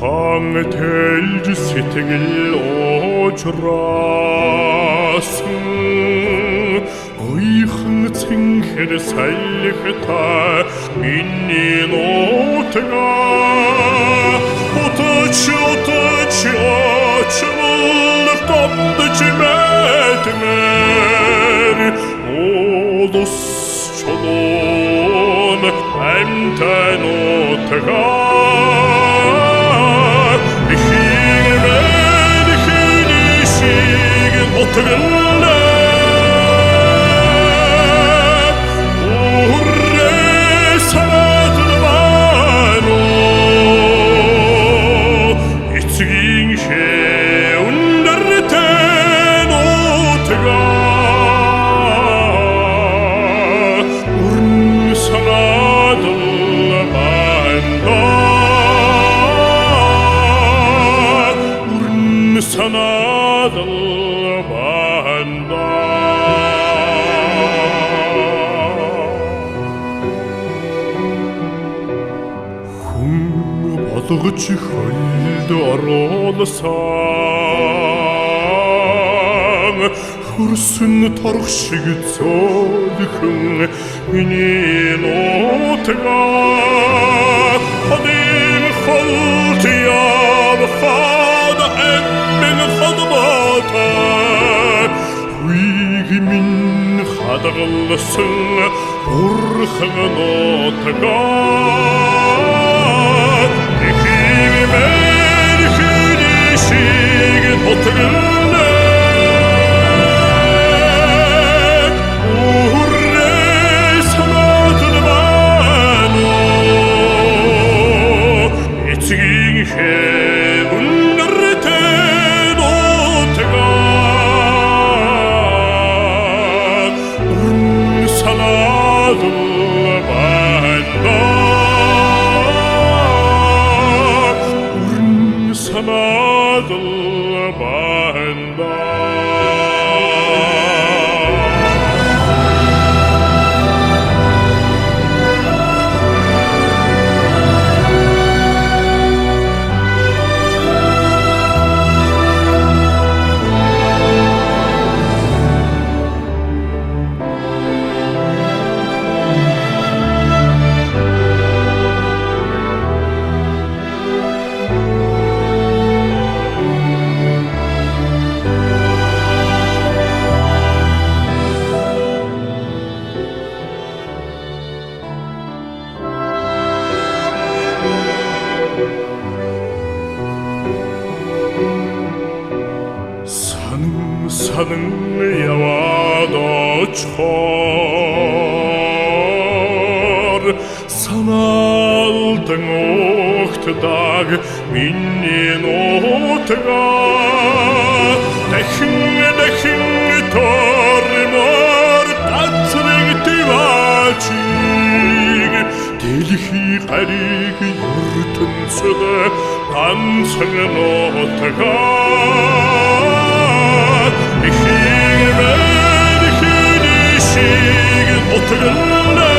황태일지 сэтгэл уужраасан ойхон цэнхэр салхитай миний нутгаа утач гомдож мэдмээр улус чулуун амтай нутгаа ихиймэн хинишиг утгана санаадал банда хүн болгож хөлд оруулсан хөрсөн торох шиг цөөхөн миний нутгаа хадим холт явхад эммэн хадбата хуйг минь хадгалсан урхан нутгаа ихимэн хинишиг утгана sanadal banda санын яваад очихоор санаалдан угтдаг миний нутгаа дахин тормор гацрыг тивачиг дэлхий гариг ертөнцөд ганцхан нутгаа ихимэн хинишиг утгана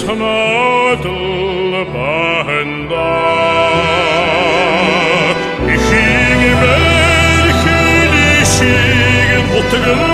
sanadal banda ihimmen hilişig utgın